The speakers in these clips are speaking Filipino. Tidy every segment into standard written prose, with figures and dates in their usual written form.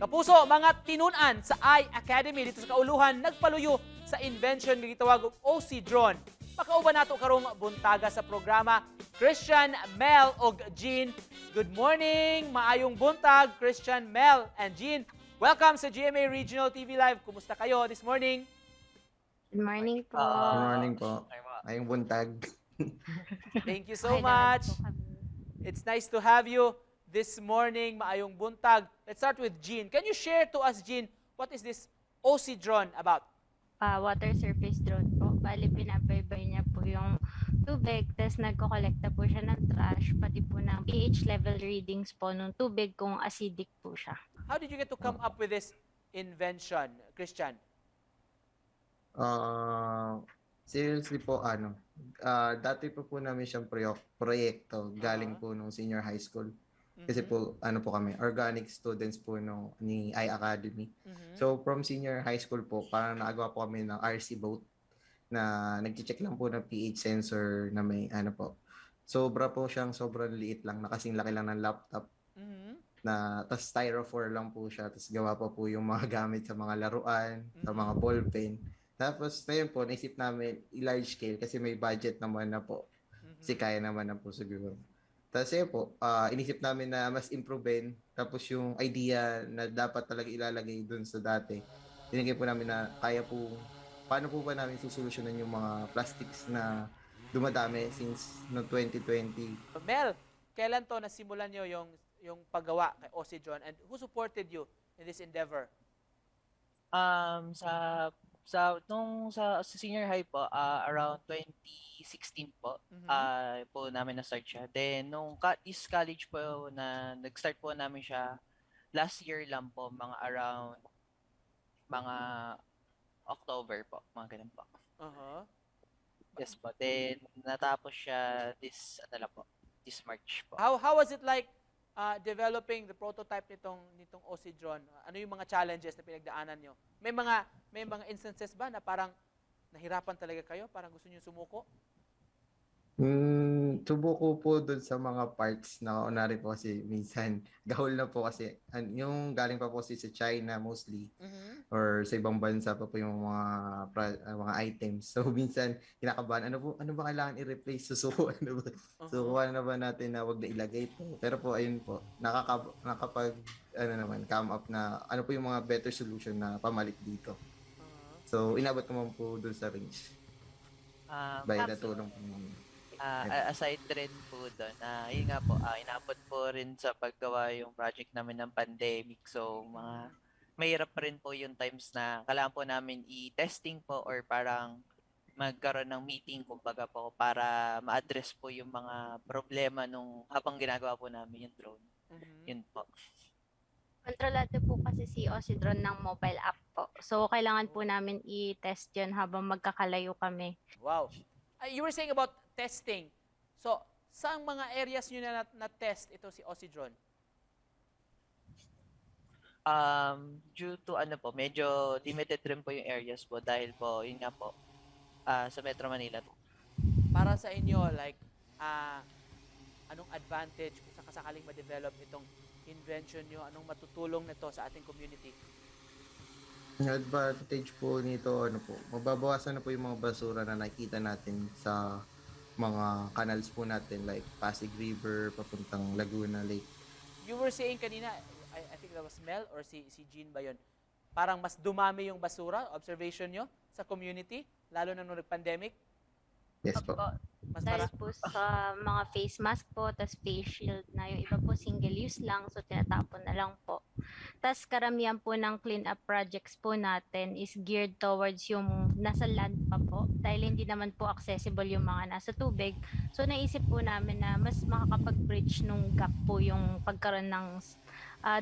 Kapuso, mga tinunan sa iAcademy dito sa Kauluhan, nagpaluyo sa invention nga gitawag og OC drone. Makauban nato karong buntaga sa programa, Christian, Mel og Jean. Good morning, maayong buntag, Christian, Mel and Jean. Welcome sa GMA Regional TV Live. Kumusta kayo this morning? Good morning po. Good morning po. Ayong buntag. Thank you so Okay naman much. po kami. It's nice to have you this morning. Maayong buntag. Let's start with Jean. Can you share to us, Jean, what is this OC drone about? Water surface drone po. Bali, pinabaybay niya po yung tubig, tapos nagko-collecta po siya ng trash, pati po ng pH level readings po ng tubig kung acidic po siya. How did you get to come up with this invention, Christian? Seriously po, dati po namin siyang proyekto galing po nung senior high school. Kasi po, kami, organic students po ni iAcademy. So, from senior high school po, parang nakagawa po kami ng RC boat na nag-check lang po ng pH sensor na may, sobrang liit lang, na kasing laki lang ng laptop. Na tas styrofoam lang po siya, tas gawa pa po yung mga gamit sa mga laruan, sa mga ballpen. Tapos ngayon po naisip namin i-large scale kasi may budget naman na po. Kasi kaya naman na po siguro. Tapos yun po, inisip namin na mas improvein, tapos yung idea na dapat talaga ilalagay dun sa dati. Tinigay po namin na kaya po, paano po ba namin susolusyonan yung mga plastics na dumadami since no 2020. Mel, kailan to nasimulan nyo yung paggawa kay OC drone and who supported you in this endeavor? Sa senior high po, around 2016 po, po namin na-start siya. Then, nung is college po na nag-start po namin siya, last year lang po, mga October po, mga ganun po. Yes po. Then, natapos siya this March po. How was it like developing the prototype nitong OC drone? Ano yung mga challenges na pinagdaanan nyo? May mga instances ba na parang nahirapan talaga kayo? Parang gusto nyo sumuko? Subuko po dun sa mga parts na kaunari po kasi minsan gahol na po kasi yung galing pa po sa China mostly or sa ibang bansa pa po yung mga items. So minsan kinakabahan, ano ba kailangan i-replace? Susuko na ba natin na wag na ilagay ito? Pero po ayun po, nakapag come up na ano po yung mga better solution na pamalit dito. So inabot naman po dun sa range. By the tulong po namin. Aside rin po doon, yun nga po, inabot po rin sa paggawa yung project namin ng pandemic. So, mahirap pa rin po yung times na kailangan po namin i-testing po or parang magkaroon ng meeting kumbaga po para ma-address po yung mga problema habang ginagawa po namin yung drone. Yun po. Kontrolado po kasi si OC drone ng mobile app po. So, kailangan po namin i-test yun habang magkakalayo kami. Wow. You were saying about testing. So, saan mga areas nyo na test ito si OC drone? Due to medyo limited rin po yung areas po dahil po, yun nga po, sa Metro Manila po. Para sa inyo, like, anong advantage kung sakasakaling ma-develop itong invention nyo? Anong matutulong nito sa ating community? Yung advantage po nito, mababawasan na po yung mga basura na nakikita natin sa mga canals po natin like Pasig River, papuntang Laguna Lake. You were saying kanina, I think that was Mel or si Jean ba yun? Parang mas dumami yung basura, observation nyo sa community, lalo na nung nag-pandemic? Yes po. Mas Dahil po sa mga face mask po, tas face shield na yung iba po single use lang, so tinatapon na lang po. Tas karamihan po ng clean up projects po natin is geared towards yung nasa land pa po, dahil hindi naman po accessible yung mga nasa tubig. So naisip po namin na mas makakapag-bridge nung gap po yung pagkaroon ng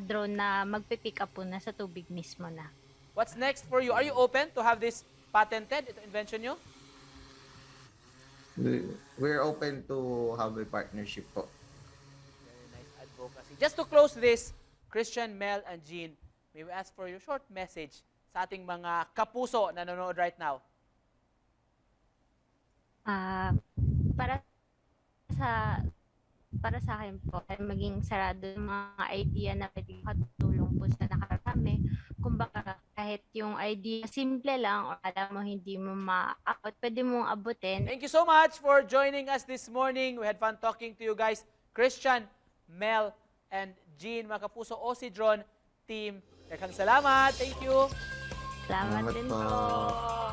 drone na magpipick up po na sa tubig mismo na. What's next for you? Are you open to have this patented, ito invention nyo? We're open to have a partnership po. Very nice advocacy. Just to close this, Christian, Mel, and Jean, may we ask for your short message sa ating mga kapuso na nanonood right now? Para sa akin po, ay maging sarado yung mga idea na pwedeng katulong po sa nakarami. Kumbaga, kahit yung idea simple lang o alam mo hindi mo maabot, pwede mong abutin. Thank you so much for joining us this morning. We had fun talking to you guys. Christian, Mel, and Jean, mga kapuso, Osidron team. Daghang salamat. Thank you. Salamat Salamat din po. po.